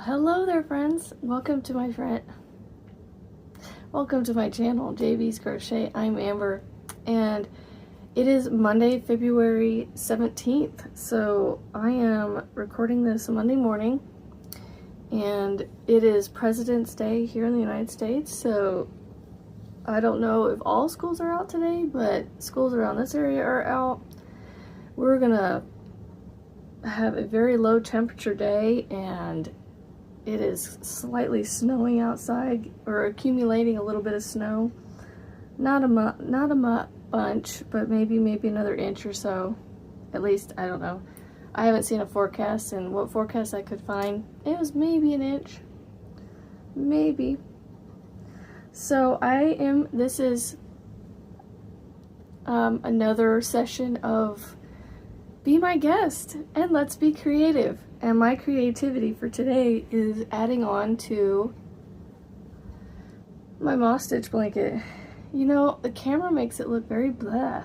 Hello there, friends. Welcome to my channel, JB's Crochet. I'm Amber, and it is Monday, February 17th. So I am recording this Monday morning, and it is President's Day here in the United States. So I don't know if all schools are out today, but schools around this area are out. We're gonna have a very low temperature day, and it is slightly snowing outside, or accumulating a little bit of snow. Not a bunch, but maybe another inch or so. At least, I don't know. I haven't seen a forecast, and what forecast I could find, it was maybe an inch. Maybe. So this is another session of Be My Guest and Let's Be Creative. And my creativity for today is adding on to my moss stitch blanket. You know, the camera makes it look very blah.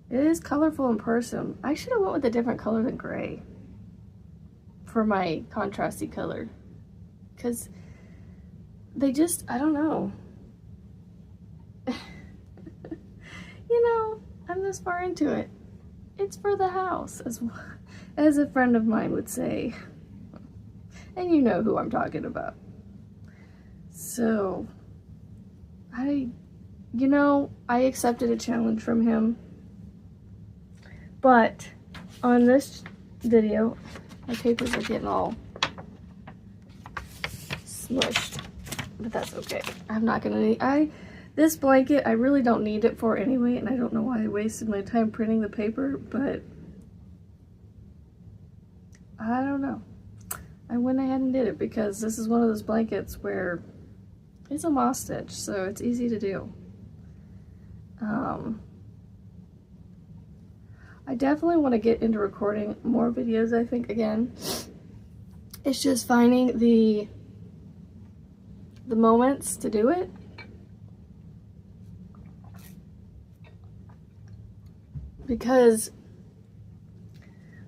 It is colorful in person. I should have went with a different color than gray for my contrasty color, because they just, I don't know. You know, I'm this far into it. It's for the house, as a friend of mine would say. And you know who I'm talking about. So, I accepted a challenge from him. But on this video, my papers are getting all smushed. But that's okay. I'm not gonna need, this blanket, I really don't need it for anyway, and I don't know why I wasted my time printing the paper, but I don't know. I went ahead and did it because this is one of those blankets where it's a moss stitch, so it's easy to do. I definitely want to get into recording more videos, I think, again. It's just finding the moments to do it. Because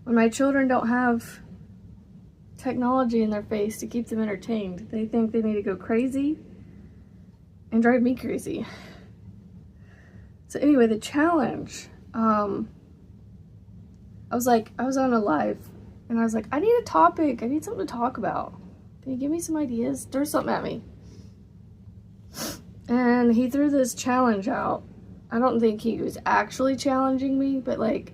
when my children don't have technology in their face to keep them entertained, they think they need to go crazy and drive me crazy. So anyway, the challenge, I was on a live, and I was like, I need a topic. I need something to talk about. Can you give me some ideas? Throw something at me. And he threw this challenge out. I don't think he was actually challenging me, but like,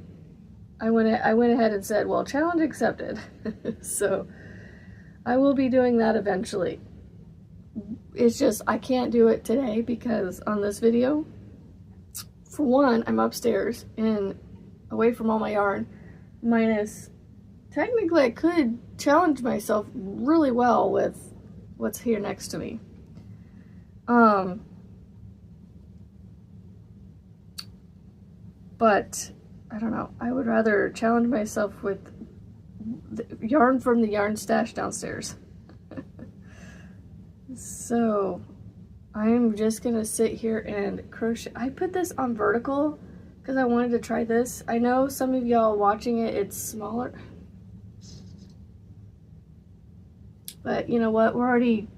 I went ahead and said, well, challenge accepted. So I will be doing that eventually. It's just, I can't do it today because on this video, for one, I'm upstairs and away from all my yarn, minus, technically I could challenge myself really well with what's here next to me. But I don't know. I would rather challenge myself with the yarn from the yarn stash downstairs. So I'm just gonna sit here and crochet. I put this on vertical because I wanted to try this. I know some of y'all watching it, it's smaller. But you know what? We're already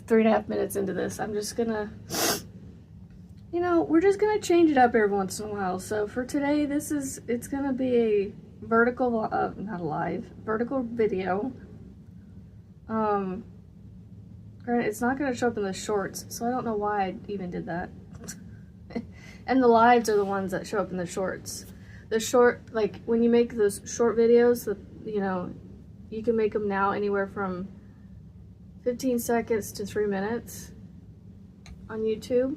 3.5 minutes into this. I'm just gonna, we're just gonna change it up every once in a while. So for today, it's gonna be a vertical, not a live, vertical video. Granted, it's not gonna show up in the shorts, so I don't know why I even did that. And the lives are the ones that show up in the shorts. The short, like when you make those short videos, you can make them now anywhere from 15 seconds to 3 minutes on YouTube.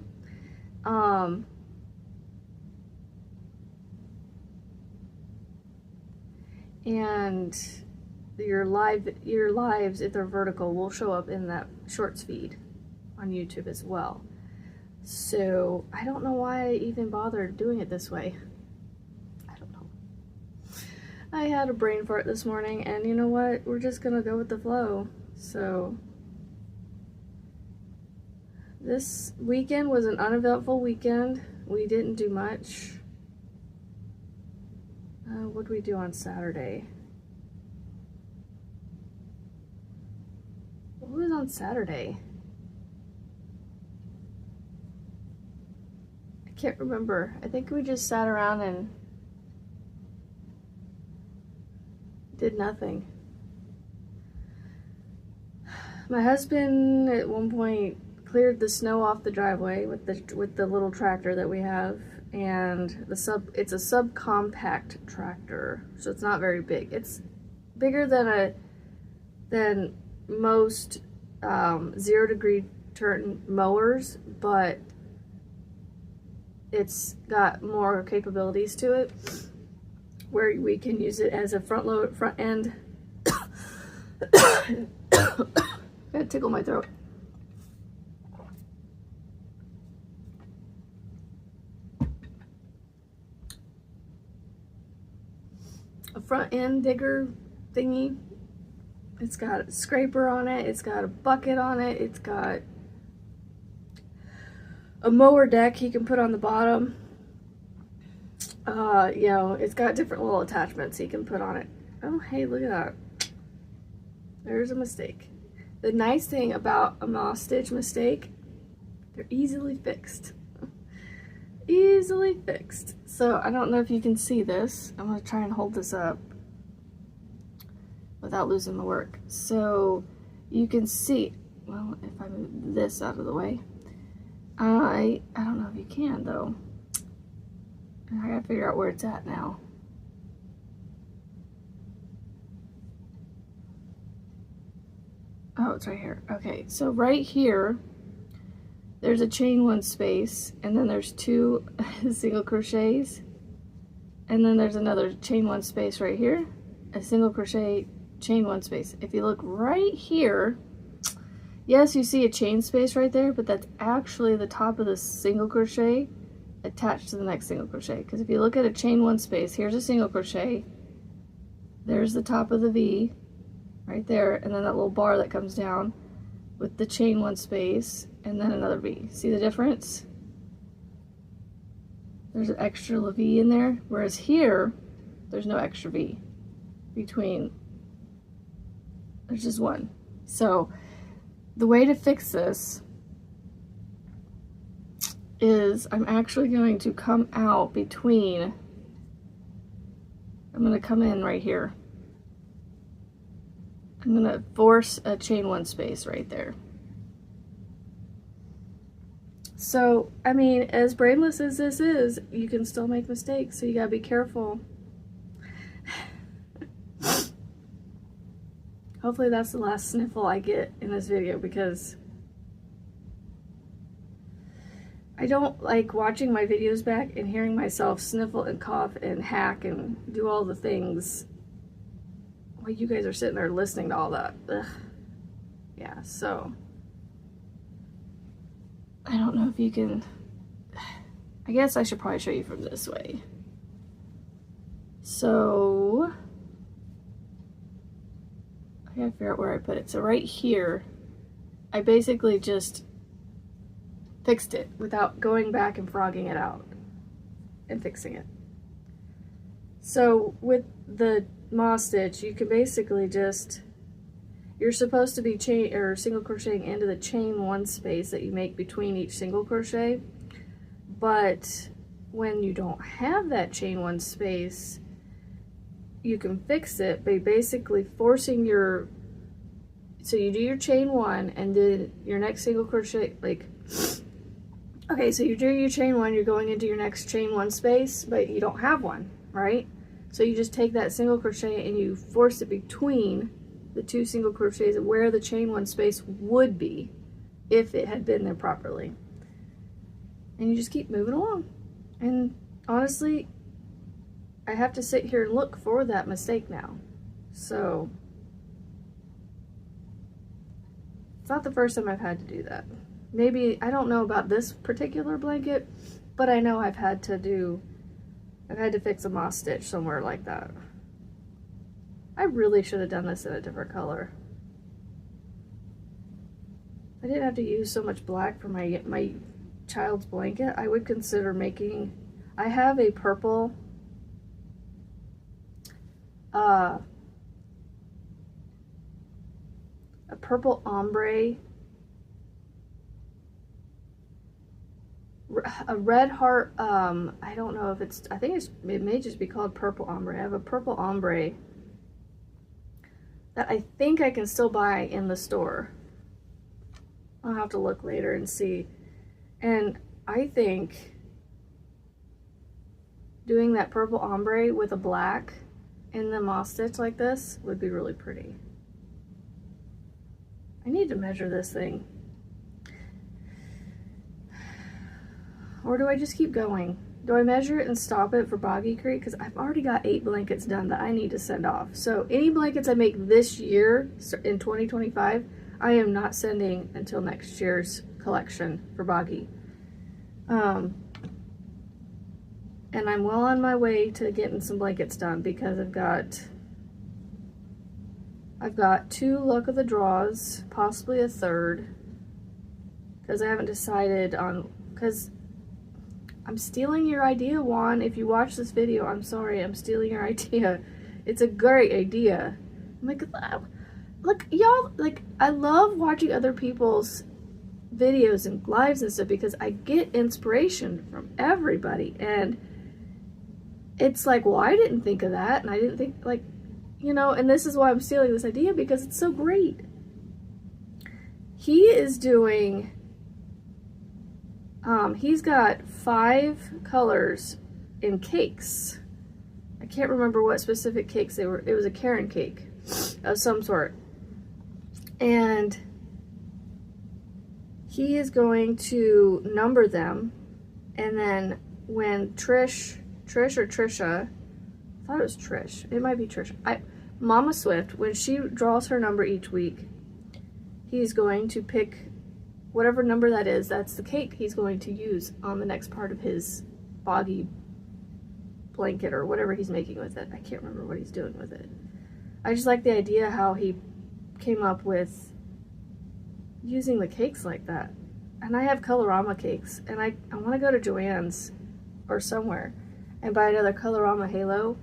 And your lives, if they're vertical, will show up in that shorts feed on YouTube as well. So I don't know why I even bothered doing it this way. I don't know. I had a brain fart this morning, and you know what? We're just gonna go with the flow. So this weekend was an uneventful weekend. We didn't do much. What did we do on Saturday? on Saturday? I can't remember. I think we just sat around and did nothing. My husband at one point cleared the snow off the driveway with the little tractor that we have, and it's a subcompact tractor, so it's not very big. It's bigger than most 0-degree turn mowers, but it's got more capabilities to it, where we can use it as a front end. Gotta tickle my throat. A front end digger thingy. It's got a scraper on it, it's got a bucket on it, it's got a mower deck he can put on the bottom. You know, it's got different little attachments he can put on it. Oh, hey, look at that. There's a mistake. The nice thing about a moss stitch mistake, they're easily fixed. Easily fixed. So I don't know if you can see this. I'm going to try and hold this up without losing my work. So you can see, well, if I move this out of the way, I don't know if you can though. I gotta figure out where it's at now. Oh, it's right here. Okay, so right here, there's a chain 1 space, and then there's 2 single crochets, and then there's another chain 1 space right here, a single crochet, chain 1 space. If you look right here, yes, you see a chain space right there, but that's actually the top of the single crochet attached to the next single crochet. Because if you look at a chain 1 space, here's a single crochet, there's the top of the V right there, and then that little bar that comes down with the chain 1 space, and then another V. See the difference? There's an extra V in there, whereas here, there's no extra V between. There's just one. So the way to fix this is I'm actually going to come out between, I'm going to come in right here. I'm going to force a chain 1 space right there. So, I mean, as brainless as this is, you can still make mistakes, so you gotta be careful. Hopefully that's the last sniffle I get in this video, because I don't like watching my videos back and hearing myself sniffle and cough and hack and do all the things while you guys are sitting there listening to all that. Ugh. Yeah, so I don't know if you can, I guess I should probably show you from this way. So I gotta figure out where I put it. So right here, I basically just fixed it without going back and frogging it out and fixing it. So with the moss stitch, you can basically just, you're supposed to be chain or single crocheting into the chain 1 space that you make between each single crochet, but when you don't have that chain 1 space, you can fix it by basically forcing your, so you do your chain 1 and then your next single crochet, like, okay, so you do your chain 1, you're going into your next chain 1 space, but you don't have one, right? So you just take that single crochet and you force it between the 2 single crochets where the chain 1 space would be if it had been there properly. And you just keep moving along. And honestly, I have to sit here and look for that mistake now. So it's not the first time I've had to do that. Maybe, I don't know about this particular blanket, but I know I've had to fix a moss stitch somewhere like that. I really should have done this in a different color. I didn't have to use so much black for my child's blanket. I would consider making, I have a purple a purple ombre, a red heart, I don't know if it's, I think it may just be called purple ombre. I have a purple ombre that I think I can still buy in the store. I'll have to look later and see. And I think doing that purple ombre with a black in the moss stitch like this would be really pretty. I need to measure this thing. Or do I just keep going? Do I measure it and stop it for Boggy Creek? Because I've already got 8 blankets done that I need to send off. So any blankets I make this year in 2025, I am not sending until next year's collection for Boggy. And I'm well on my way to getting some blankets done because I've got 2 luck of the draws, possibly a third, because I haven't decided on, because I'm stealing your idea, Juan. If you watch this video, I'm sorry, I'm stealing your idea. It's a great idea. I'm like, look, y'all, like, I love watching other people's videos and lives and stuff because I get inspiration from everybody. And it's like, well, I didn't think of that. And I didn't think, like, you know, and this is why I'm stealing this idea because it's so great. He is doing... he's got 5 colors in cakes. I can't remember what specific cakes they were. It was a Karen cake of some sort. And he is going to number them. And then when Trish or Trisha, I thought it was Trish. It might be Trisha. Mama Swift, when she draws her number each week, he's going to pick whatever number that is, that's the cake he's going to use on the next part of his Boggy blanket or whatever he's making with it. I can't remember what he's doing with it. I just like the idea how he came up with using the cakes like that. And I have Colorama cakes, and I want to go to Joann's or somewhere and buy another Colorama Halo,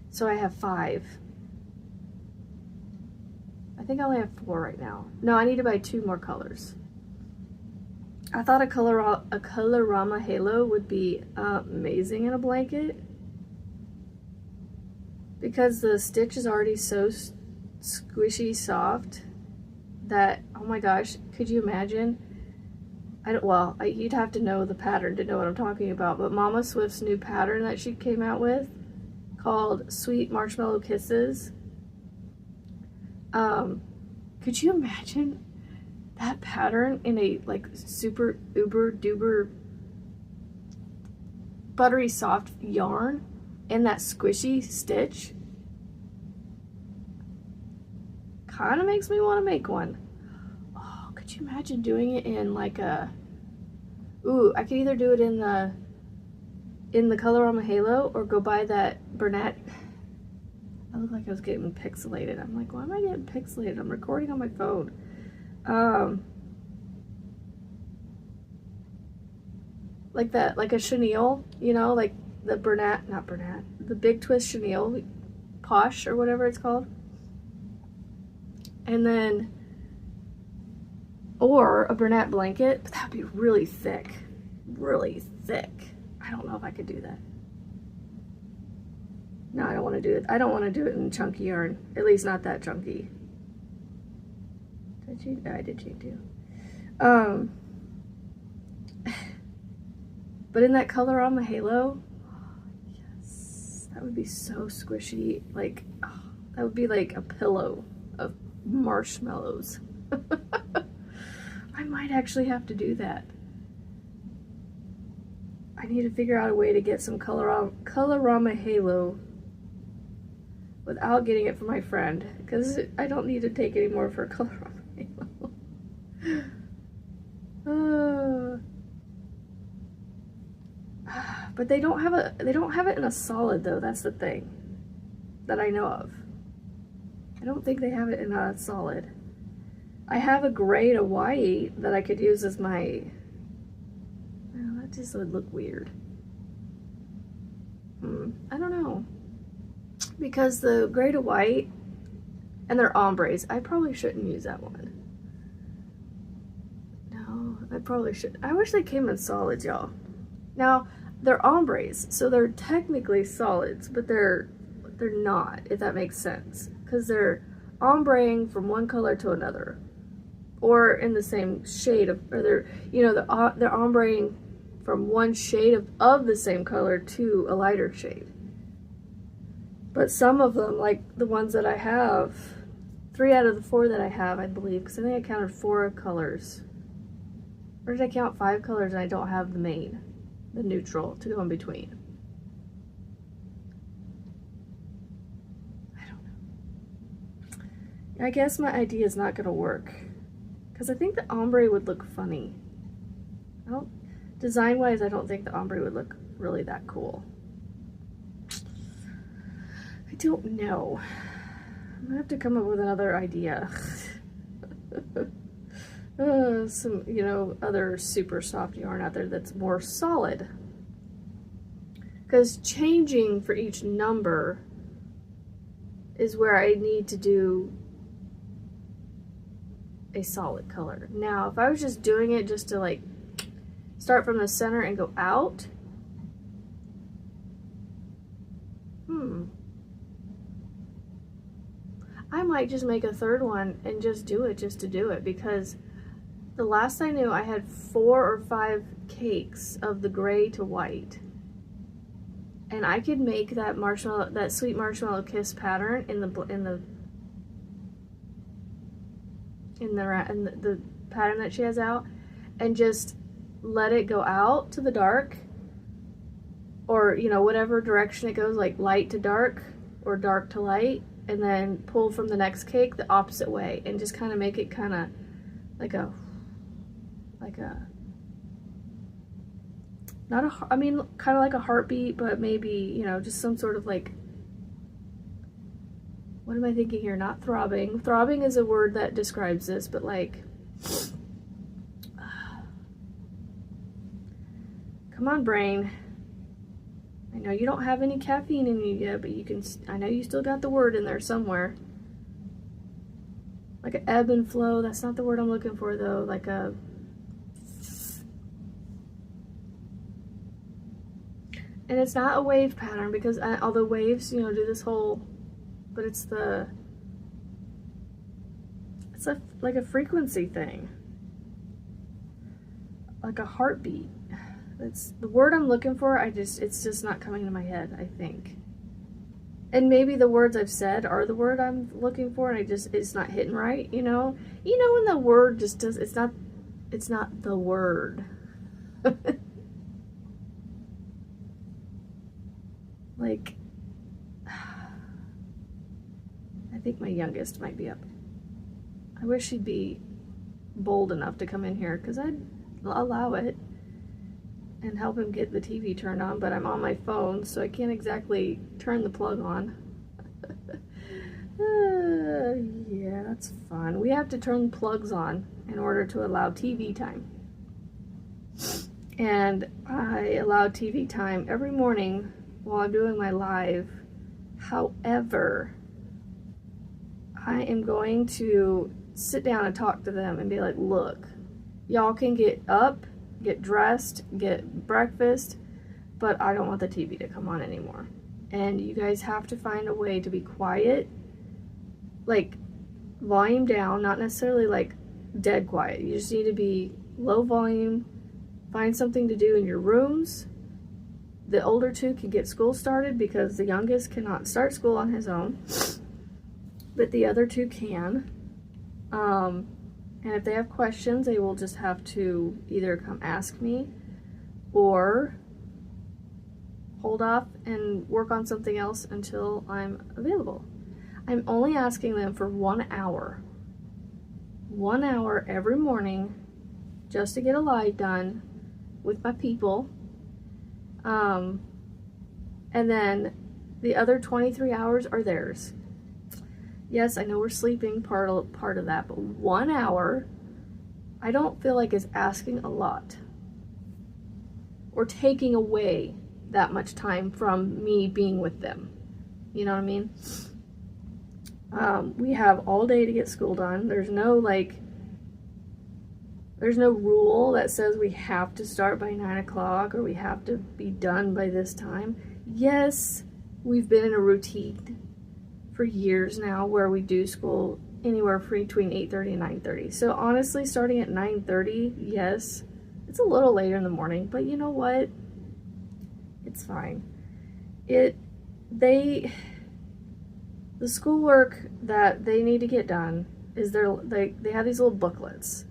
so I have 5. I think I only have 4 right now. No, I need to buy 2 more colors. I thought a Colorama Halo would be amazing in a blanket because the stitch is already so squishy soft that, oh my gosh, could you imagine? You'd have to know the pattern to know what I'm talking about, but Mama Swift's new pattern that she came out with called Sweet Marshmallow Kisses. Could you imagine that pattern in a like super uber duper buttery soft yarn and that squishy stitch? Kind of makes me want to make one. Oh, could you imagine doing it in like a, I could either do it in the Colorama Halo or go buy that Bernat. I look like I was getting pixelated. I'm like, why am I getting pixelated? I'm recording on my phone. Like that, like a chenille, you know, like the the Big Twist chenille, Posh or whatever it's called. And then, or a Bernat blanket, but that would be really thick, really thick. I don't know if I could do that. No, I don't want to do it. I don't want to do it in chunky yarn, at least not that chunky. Did I change? I did change too. But in that Colorama Halo, yes, that would be so squishy. Like, that would be like a pillow of marshmallows. I might actually have to do that. I need to figure out a way to get some Colorama Halo without getting it for my friend, because I don't need to take any more for Colorama Halo. But they don't have it in a solid though. That's the thing that I know of. I don't think they have it in a solid. I have a gray to white that I could use as my, well, that just would look weird. I don't know. Because the gray to white and they're ombres, I probably shouldn't use that one. I probably should. I wish they came in solids, y'all. Now, they're ombres, so they're technically solids, but they're not, if that makes sense. Because they're ombreing from one color to another. Or in the same shade of, or they're, you know, they're ombreing from one shade of the same color to a lighter shade. But some of them, like the ones that I have, 3 out of the 4 that I have, I believe, because I think I counted 4 colors. Or did I count 5 colors and I don't have the main, the neutral, to go in between? I don't know. I guess my idea is not going to work. Because I think the ombre would look funny. Design-wise, I don't think the ombre would look really that cool. I don't know. I'm gonna have to come up with another idea. Some, you know, other super soft yarn out there that's more solid. Because changing for each number is where I need to do a solid color. Now, if I was just doing it just to like start from the center and go out, I might just make a 3rd one and just do it just to do it, because the last I knew I had 4 or 5 cakes of the gray to white, and I could make that marshmallow, that sweet marshmallow kiss pattern in the pattern that she has out, and just let it go out to the dark, or, you know, whatever direction it goes, like light to dark or dark to light, and then pull from the next cake the opposite way, and just kind of make it kind of like a not a, I mean, kind of like a heartbeat, but maybe, you know, just some sort of like, what am I thinking here? Not throbbing. Throbbing is a word that describes this, but like, come on, brain. I know you don't have any caffeine in you yet, but you can, I know you still got the word in there somewhere. Like an ebb and flow, that's not the word I'm looking for though, like a, and it's not a wave pattern, because although waves, you know, do this whole, but it's like a frequency thing. Like a heartbeat. It's the word I'm looking for. It's just not coming to my head, I think. And maybe the words I've said are the word I'm looking for, and it's not hitting right, you know? You know when the word just does, it's not the word. Like, I think my youngest might be up. I wish she'd be bold enough to come in here, because I'd allow it and help him get the TV turned on, but I'm on my phone, so I can't exactly turn the plug on. Yeah, that's fun. We have to turn plugs on in order to allow TV time. And I allow TV time every morning while I'm doing my live. However, I am going to sit down and talk to them and be like, look, y'all can get up, get dressed, get breakfast, but I don't want the TV to come on anymore. And you guys have to find a way to be quiet, like volume down, not necessarily like dead quiet. You just need to be low volume. Find something to do in your rooms. The older 2 can get school started, because the youngest cannot start school on his own, but the other 2 can. And if they have questions, they will just have to either come ask me or hold off and work on something else until I'm available. I'm only asking them for 1 hour. 1 hour every morning just to get a live done with my people. And then the other 23 hours are theirs. Yes, I know we're sleeping part of that, but 1 hour, I don't feel like is asking a lot or taking away that much time from me being with them. You know what I mean? We have all day to get school done. There's There's no rule that says we have to start by 9 o'clock or we have to be done by this time. Yes, we've been in a routine for years now where we do school anywhere between 8:30 and 9:30. So honestly, starting at 9:30, yes, it's a little later in the morning, but you know what? It's fine. The schoolwork that they need to get done is they have these little booklets,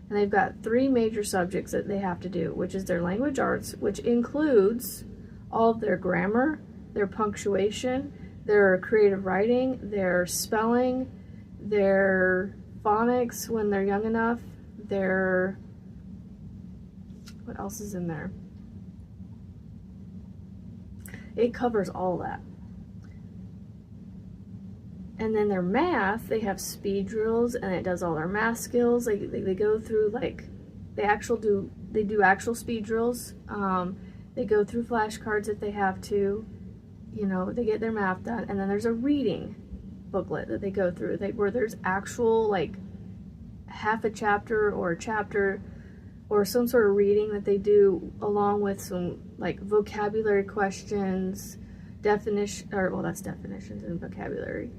and they've got 3 major subjects that they have to do, which is their language arts, which includes all of their grammar, their punctuation, their creative writing, their spelling, their phonics when they're young enough, what else is in there? It covers all that. And then their math, they have speed drills, and it does all their math skills. They go through, like, they do actual speed drills. They go through flashcards if they have to. You know, they get their math done. And then there's a reading booklet that they go through, where there's actual, like, half a chapter or a chapter or some sort of reading that they do, along with some, like, vocabulary questions, that's definitions and vocabulary.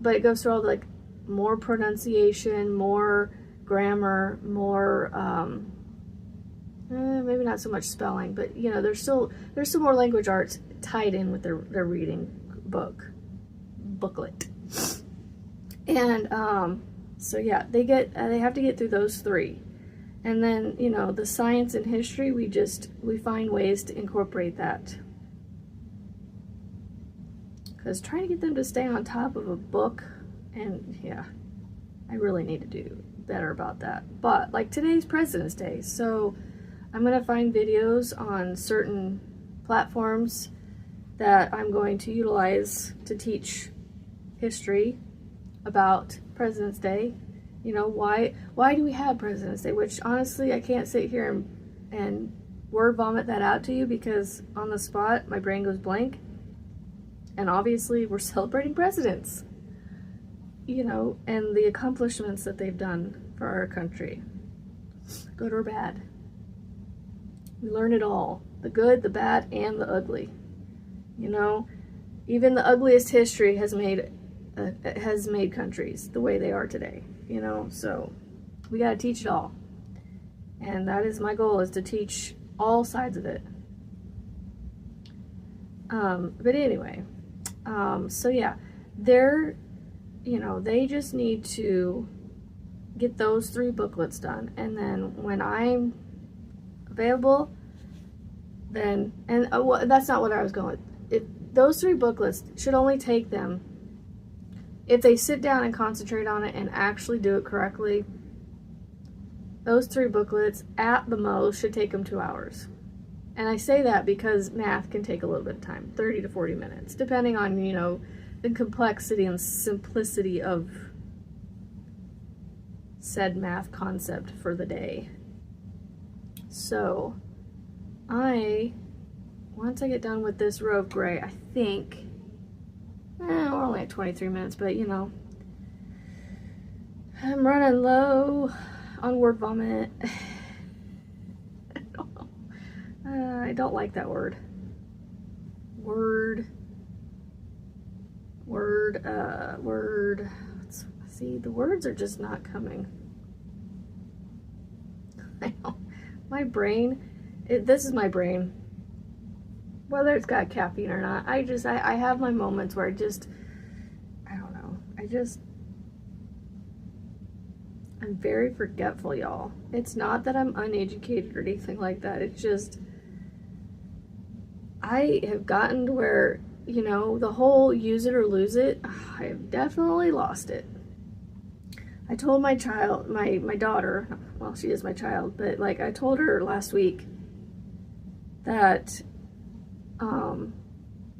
But it goes through all the, like, more pronunciation, more grammar, more, maybe not so much spelling, but, you know, there's some more language arts tied in with their reading booklet. And, so yeah, they have to get through those 3. And then, you know, the science and history, we find ways to incorporate that. Because trying to get them to stay on top of a book, and yeah, I really need to do better about that. But, like, today's President's Day, so I'm going to find videos on certain platforms that I'm going to utilize to teach history about President's Day. You know, why do we have President's Day? Which, honestly, I can't sit here and word vomit that out to you, because on the spot, my brain goes blank. And obviously, we're celebrating presidents, you know, and the accomplishments that they've done for our country, good or bad. We learn it all, the good, the bad, and the ugly. You know, even the ugliest history has made countries the way they are today, you know, so we got to teach it all. And that is my goal, is to teach all sides of it. But anyway, so yeah, they just need to get those 3 booklets done, and then when I'm available, then, and that's not what I was going with. Those 3 booklets should only take them, if they sit down and concentrate on it and actually do it correctly, those 3 booklets at the most should take them 2 hours. And I say that because math can take a little bit of time, 30 to 40 minutes, depending on, you know, the complexity and simplicity of said math concept for the day. So, once I get done with this row of gray, I think, we're only at 23 minutes, but, you know, I'm running low on word vomit. I don't like that word. See, the words are just not coming. I know. My brain, this is my brain. Whether it's got caffeine or not, I have my moments where I don't know. I'm very forgetful, y'all. It's not that I'm uneducated or anything like that. It's just, I have gotten to where, you know, the whole use it or lose it, I have definitely lost it. I told my child, my daughter, well, she is my child, but, like, I told her last week that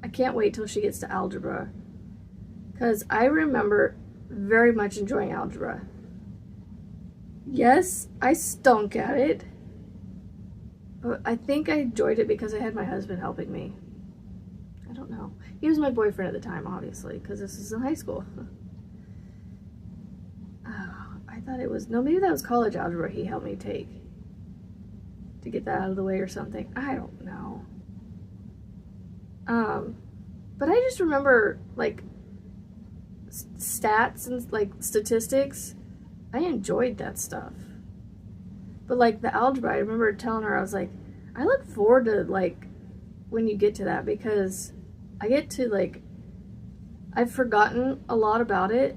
I can't wait till she gets to algebra, because I remember very much enjoying algebra. Yes, I stunk at it, but I think I enjoyed it because I had my husband helping me. I don't know. He was my boyfriend at the time, obviously, because this is in high school. thought it was, no, maybe that was college algebra he helped me take to get that out of the way or something. I don't know. But I just remember, like, stats and, like, statistics. I enjoyed that stuff. But, like, the algebra, I remember telling her, I was like, I look forward to, like, when you get to that, because I get to, like, I've forgotten a lot about it,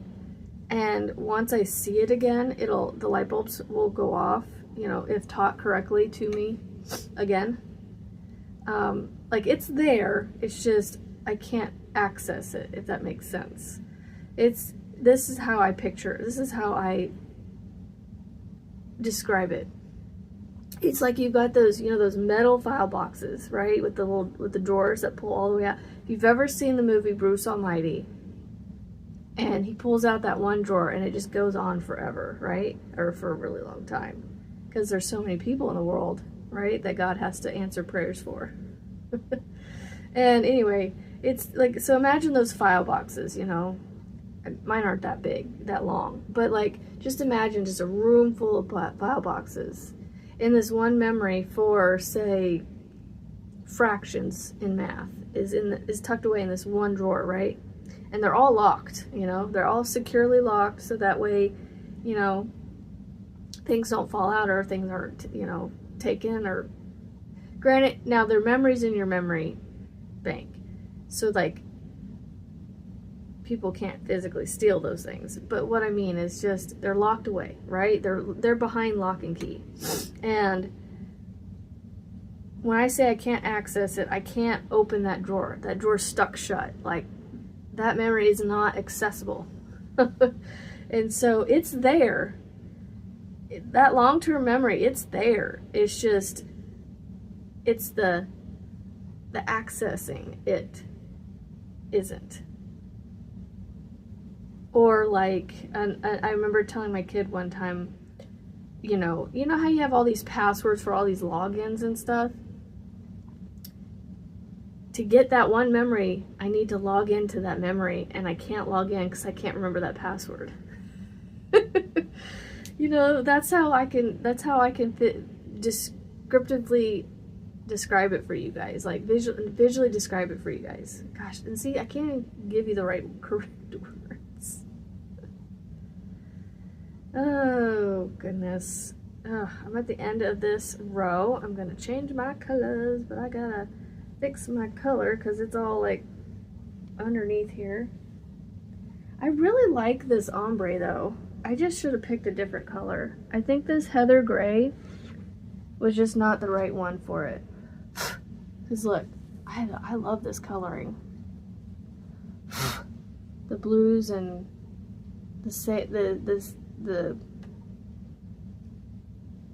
and once I see it again, the light bulbs will go off, you know, if taught correctly to me again. Like, it's there, it's just, I can't access it, if that makes sense. This is how I picture, this is how I describe it. It's like you've got those, you know, those metal file boxes, right? With the drawers that pull all the way out. If you've ever seen the movie Bruce Almighty, and he pulls out that one drawer and it just goes on forever, right? Or for a really long time. Because there's so many people in the world, right? That God has to answer prayers for. And anyway, it's like, so imagine those file boxes, you know. Mine aren't that big, that long. But like, just imagine just a room full of file boxes. In this one memory for, say, fractions in math is tucked away in this one drawer, right? And they're all locked, you know, they're all securely locked, so that way, you know, things don't fall out or things aren't, you know, taken. Or granted, now they're memories in your memory bank, so like people can't physically steal those things, but what I mean is just they're locked away, right? They're behind lock and key. And when I say I can't access it, I can't open that drawer. That drawer's stuck shut. Like, that memory is not accessible. And so it's there. That long-term memory, it's there. It's just, it's the accessing it isn't. Or like, and I remember telling my kid one time, you know how you have all these passwords for all these logins and stuff? To get that one memory, I need to log into that memory, and I can't log in because I can't remember that password. You know, that's how I can descriptively describe it for you guys, like visually describe it for you guys. Gosh, and see, I can't even give you the correct words. Oh goodness. I'm at the end of this row. I'm gonna change my colors, but I gotta fix my color because it's all like underneath here. I really like this ombre though. I just should have picked a different color. I think this heather gray was just not the right one for it. Because look, I love this coloring. The blues and the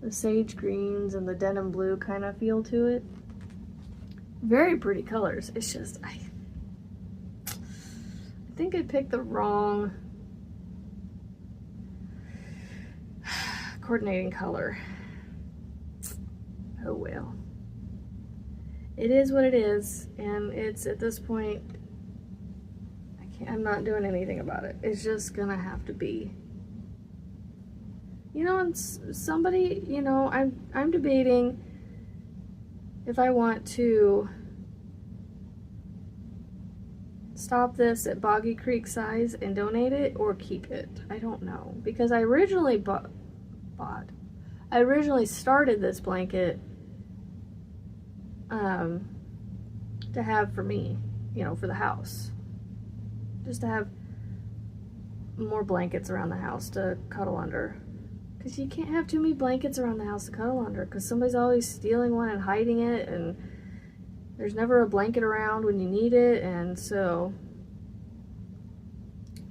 sage greens and the denim blue kind of feel to it. Very pretty colors. It's just, I think I picked the wrong coordinating color. Oh well. It is what it is, and it's at this point, I'm not doing anything about it. It's just gonna have to be. You know, and somebody, you know, I'm debating if I want to stop this at Boggy Creek size and donate it or keep it. I don't know, because I originally I originally started this blanket to have for me, you know, for the house, just to have more blankets around the house to cuddle under, because you can't have too many blankets around the house to cuddle under, because somebody's always stealing one and hiding it, and there's never a blanket around when you need it, and so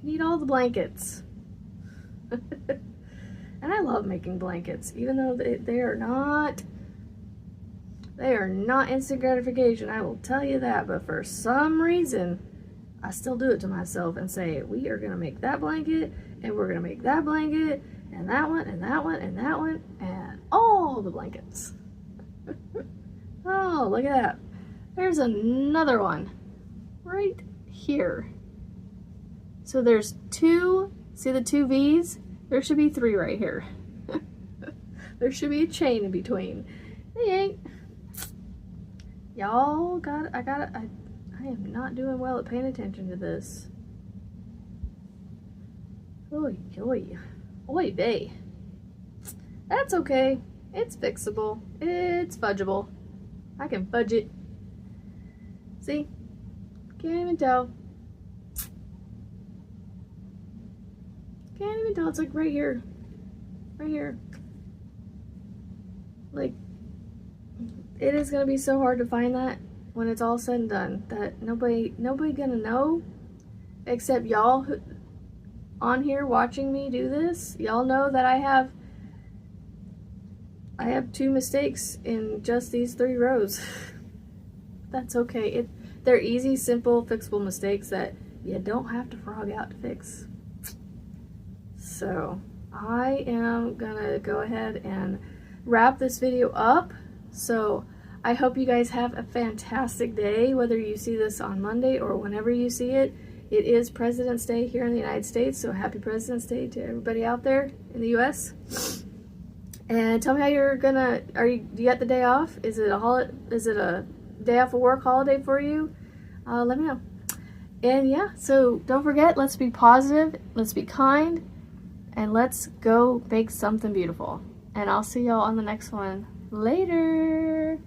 you need all the blankets. And I love making blankets, even though they are not instant gratification, I will tell you that, but for some reason, I still do it to myself and say, we are gonna make that blanket, and we're gonna make that blanket, and that one, and that one, and that one, and all the blankets. Oh, look at that. There's another one right here. So there's two, see the two V's? There should be 3 right here. There should be a chain in between. They ain't. Y'all got, I am not doing well at paying attention to this. Oy, oy. Oy vey. That's okay. It's fixable. It's fudgeable. I can fudge it. See? Can't even tell. Can't even tell. It's like right here. Right here. Like, it is gonna be so hard to find that when it's all said and done. That nobody gonna know except y'all who on here watching me do this. Y'all know that I have 2 mistakes in just these 3 rows. That's okay. They're easy, simple, fixable mistakes that you don't have to frog out to fix. So I am gonna go ahead and wrap this video up. So I hope you guys have a fantastic day, whether you see this on Monday or whenever you see it. It is President's Day here in the United States, so happy President's Day to everybody out there in the US. And tell me how you're gonna, do you get the day off? Is it a day off of work holiday for you? Let me know. And yeah, so don't forget, let's be positive, let's be kind, and let's go make something beautiful. And I'll see y'all on the next one. Later!